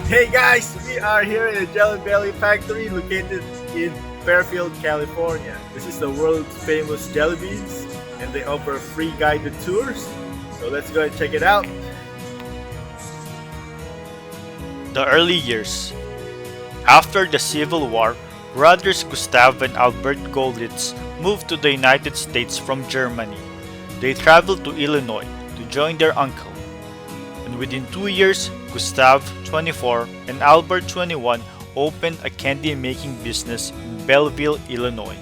Hey guys, we are here in the Jelly Belly factory located in Fairfield, California. This is the world's famous jellybeans and they offer free guided tours. So let's go and check it out. The early years. After the Civil War, brothers Gustav and Albert Golditz moved to the United States from Germany. They traveled to Illinois to join their uncle. And within 2 years, Gustav, 24, and Albert, 21, opened a candy-making business in Belleville, Illinois.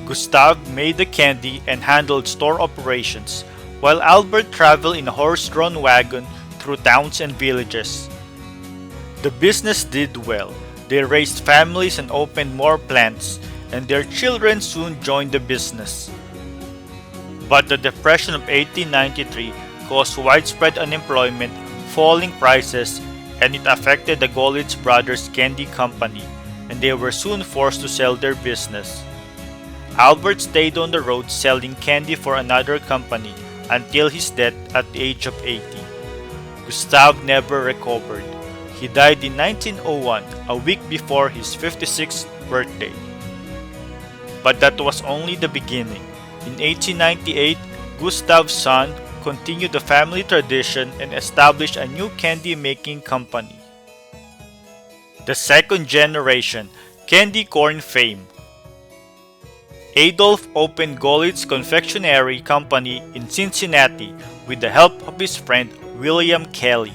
Gustav made the candy and handled store operations, while Albert traveled in a horse-drawn wagon through towns and villages. The business did well. They raised families and opened more plants, and their children soon joined the business. But the Depression of 1893 caused widespread unemployment, falling prices, and it affected the Golditz Brothers Candy Company, and they were soon forced to sell their business. Albert stayed on the road selling candy for another company until his death at the age of 80. Gustav never recovered. He died in 1901, a week before his 56th birthday. But that was only the beginning. In 1898, Gustav's son continued the family tradition and established a new candy-making company. The second generation, candy corn fame. Adolf opened Golditz Confectionery Company in Cincinnati with the help of his friend William Kelly.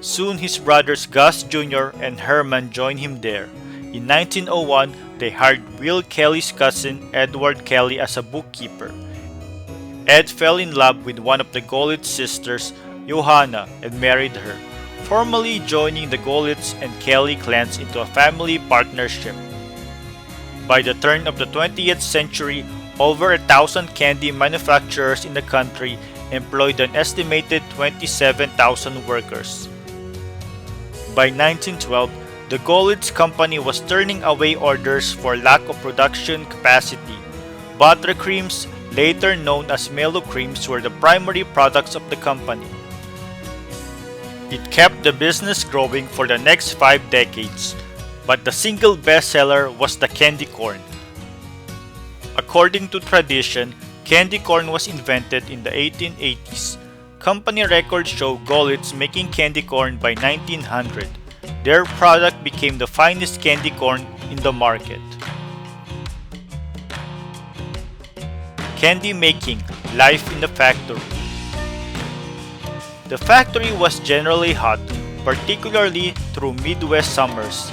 Soon his brothers Gus Jr. and Herman joined him there. In 1901, they hired Will Kelly's cousin Edward Kelly as a bookkeeper. Ed fell in love with one of the Golditz sisters, Johanna, and married her, formally joining the Golditz and Kelly clans into a family partnership. By the turn of the 20th century, over 1,000 candy manufacturers in the country employed an estimated 27,000 workers. By 1912, the Golditz Company was turning away orders for lack of production capacity. Buttercreams, later known as Mellow Creams, were the primary products of the company. It kept the business growing for the next 5 decades, but the single bestseller was the candy corn. According to tradition, candy corn was invented in the 1880s. Company records show Golditz making candy corn by 1900. Their product became the finest candy corn in the market. Candy making, life in the factory. The factory was generally hot, particularly through Midwest summers.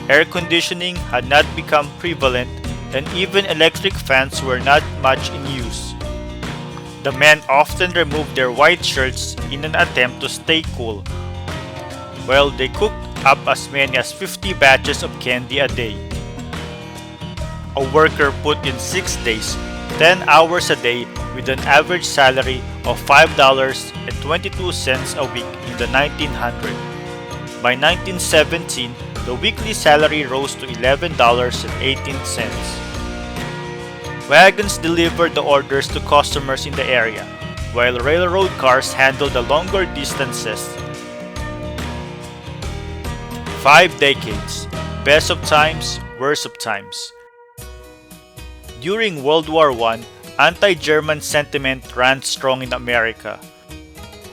Air conditioning had not become prevalent, and even electric fans were not much in use. The men often removed their white shirts in an attempt to stay cool, while they cooked up as many as 50 batches of candy a day. A worker put in 6 days, 10 hours a day, with an average salary of $5.22 a week in the 1900s. By 1917, the weekly salary rose to $11.18. Wagons delivered the orders to customers in the area, while railroad cars handled the longer distances. 5 decades, best of times, worst of times. During World War I, anti-German sentiment ran strong in America.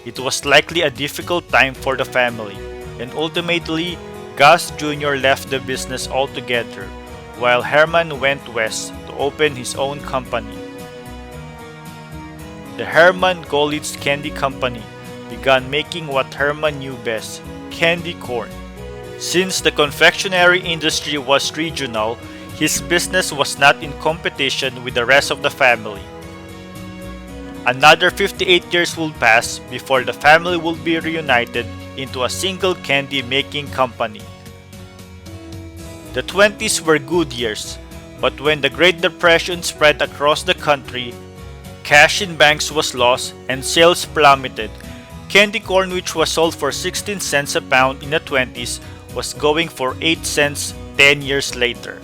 It was likely a difficult time for the family, and ultimately, Gus Jr. left the business altogether, while Herman went west to open his own company. The Herman Golditz Candy Company began making what Herman knew best, candy corn. Since the confectionery industry was regional, his business was not in competition with the rest of the family. Another 58 years would pass before the family would be reunited into a single candy-making company. The 20s were good years, but when the Great Depression spread across the country, cash in banks was lost and sales plummeted. Candy corn, which was sold for 16 cents a pound in the 20s, was going for 8 cents 10 years later.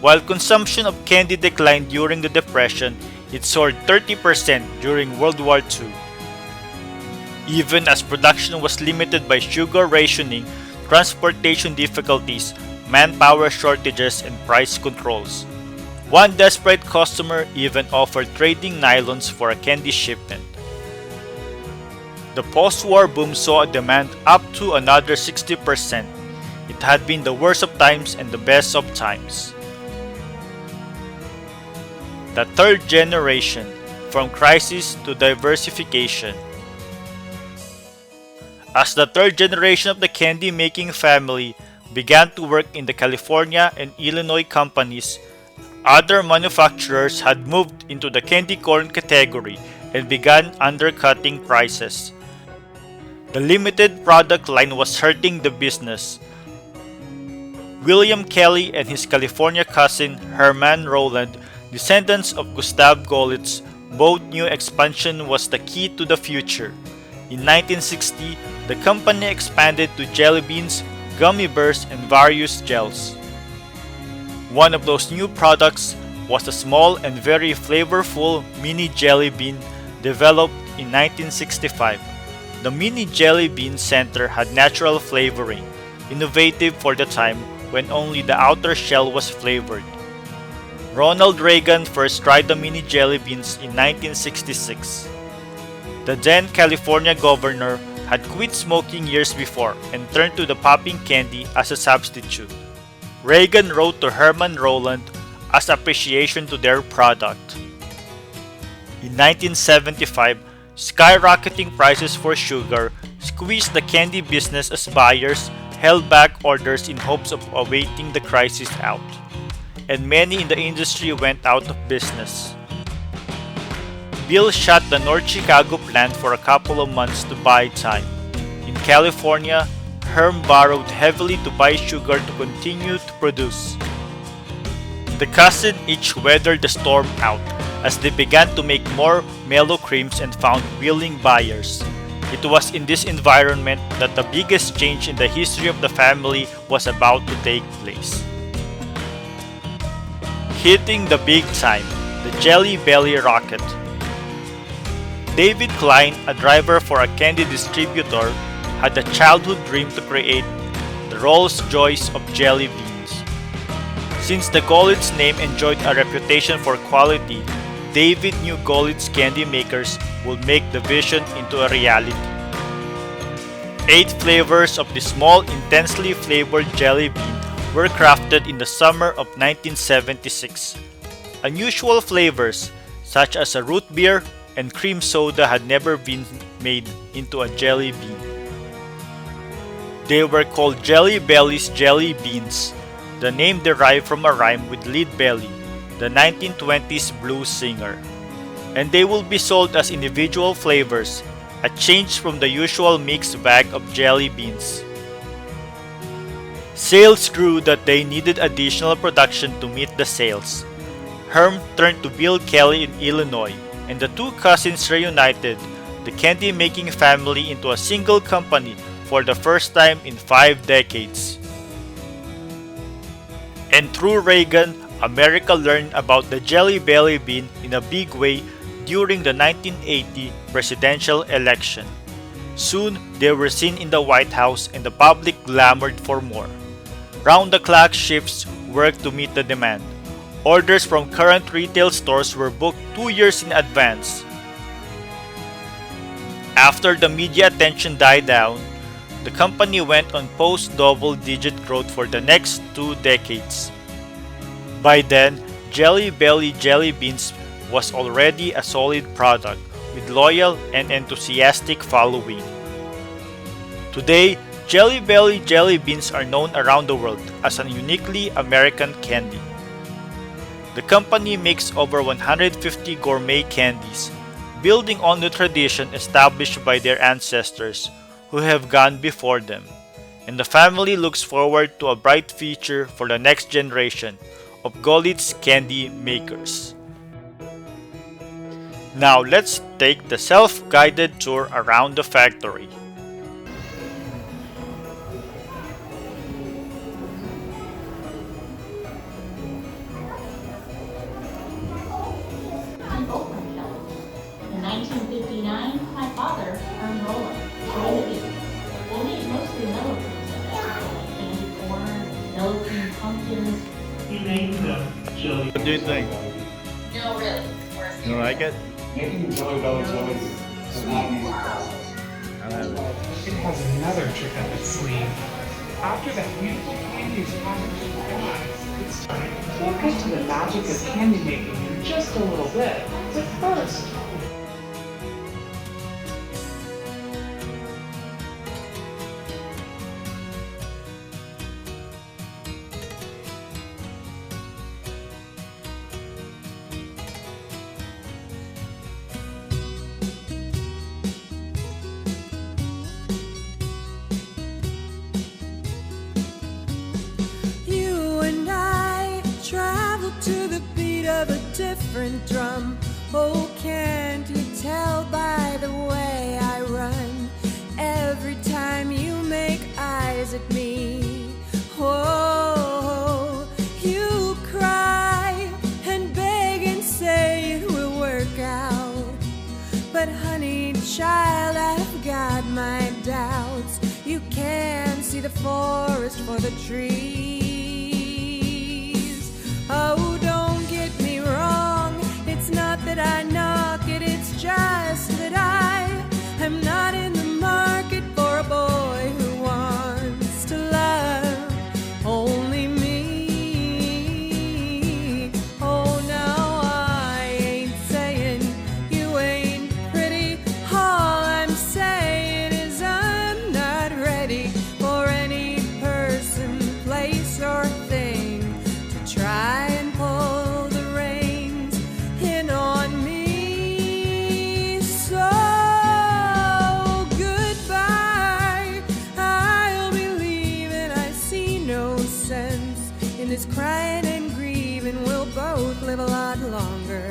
While consumption of candy declined during the Depression, it soared 30% during World War II. Even as production was limited by sugar rationing, transportation difficulties, manpower shortages, and price controls. One desperate customer even offered trading nylons for a candy shipment. The post-war boom saw a demand up to another 60%. It had been the worst of times and the best of times. The third generation, from crisis to diversification. As the third generation of the candy-making family began to work in the California and Illinois companies, other manufacturers had moved into the candy corn category and began undercutting prices. The limited product line was hurting the business. William Kelly and his California cousin Herman Rowland, descendants of Gustav Golitz, both knew expansion was the key to the future. In 1960, the company expanded to jelly beans, gummy bears, and various gels. One of those new products was a small and very flavorful mini jelly bean developed in 1965. The mini jelly bean center had natural flavoring, innovative for the time when only the outer shell was flavored. Ronald Reagan first tried the mini jelly beans in 1966. The then California governor had quit smoking years before and turned to the popping candy as a substitute. Reagan wrote to Herman Rowland as appreciation to their product. In 1975, skyrocketing prices for sugar squeezed the candy business as buyers held back orders in hopes of awaiting the crisis out, and many in the industry went out of business. Bill shut the North Chicago plant for a couple of months to buy time. In California, Herm borrowed heavily to buy sugar to continue to produce. The cousins each weathered the storm out as they began to make more mellow creams and found willing buyers. It was in this environment that the biggest change in the history of the family was about to take place. Hitting the big time, the Jelly Belly rocket. David Klein, a driver for a candy distributor, had a childhood dream to create the Rolls-Royce of jelly beans. Since the Golitz name enjoyed a reputation for quality, David knew Golitz candy makers would make the vision into a reality. 8 flavors of the small, intensely flavored jelly bean were crafted in the summer of 1976. Unusual flavors such as a root beer and cream soda had never been made into a jelly bean. They were called Jelly Belly's jelly beans. The name derived from a rhyme with Lead Belly, the 1920s blues singer. And they will be sold as individual flavors, a change from the usual mixed bag of jelly beans. Sales grew that they needed additional production to meet the sales. Herm turned to Bill Kelly in Illinois, and the two cousins reunited the candy-making family into a single company for the first time in 5 decades. And through Reagan, America learned about the Jelly Belly bean in a big way during the 1980 presidential election. Soon, they were seen in the White House and the public clamored for more. Round-the-clock shifts worked to meet the demand. Orders from current retail stores were booked 2 years in advance. After the media attention died down, the company went on post-double-digit growth for the next 2 decades. By then, Jelly Belly jelly beans was already a solid product with loyal and enthusiastic following. Today, Jelly Belly jelly beans are known around the world as a uniquely American candy. The company makes over 150 gourmet candies, building on the tradition established by their ancestors who have gone before them, and the family looks forward to a bright future for the next generation of Golitz candy makers. Now let's take the self-guided tour around the factory. In 19 1959, my father turned roller. We'll need mostly mellow fruits like that. Candy corn, mellow cream pumpkins. He named them jelly. What do you think? No, really. You like it? Making Jelly Belly jellies is not an easy process. I'll have it. It has another trick up its sleeve. After that beautiful candy is packaged in bags, it's time to get to the magic of candy making in just a little bit. But first, to the beat of a different drum. Oh, can't you tell by the way I run? Every time you make eyes at me, oh, you cry and beg and say it will work out. But honey child, I've got my doubts. You can't see the forest for the trees. Oh, don't get me wrong, it's not that I knock it, it's just that I am not in the market for a boy who wants to love only me. Oh, no, I ain't saying you ain't pretty, all I'm saying is I'm not ready for any person, place, or thing to try and pull the reins in on me. So goodbye, I'll be leaving. I see no sense in this crying and grieving. We'll both live a lot longer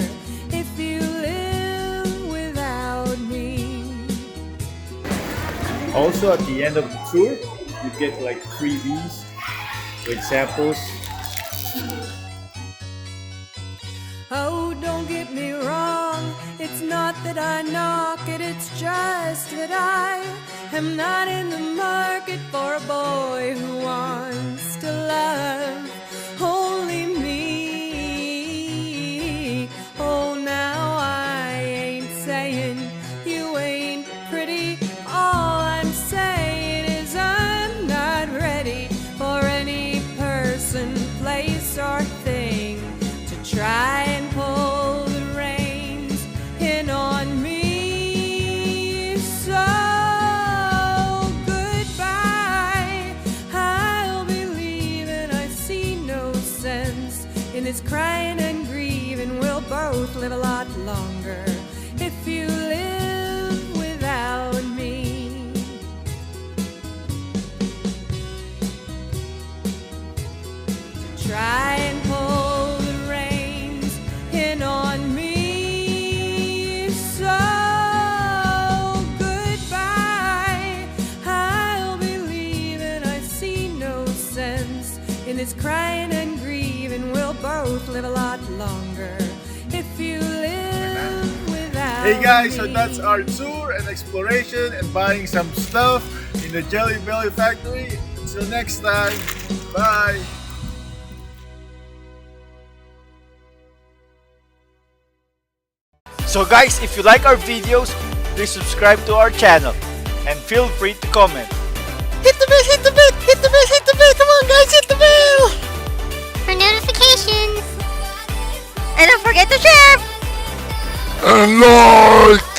if you live without me. Also, at the end of the tour, you get like freebies with samples. Oh, don't get me wrong, it's not that I knock it, it's just that I am not in the market for a boy who wants to love only me. Oh, now I ain't saying you ain't pretty, all I'm saying is I'm not ready for any person, place, or thing to try and pull the reins in on me. So goodbye, I'll be leaving. I see no sense in this crying and grieving. We'll both live a lot longer if you live without me. Try and pull the reins in on me. So goodbye, I'll be leaving. I see no sense in this crying and grieving. We'll both live a lot longer if you live without Hey guys, so me. that's our tour and exploration and buying some stuff in the Jelly Belly factory. Until next time, bye! So guys, if you like our videos, please subscribe to our channel and feel free to comment. Hit the bell, hit the bell, hit the bell, hit the bell. Come on, guys, hit the bell for notifications. And don't forget to share. And like!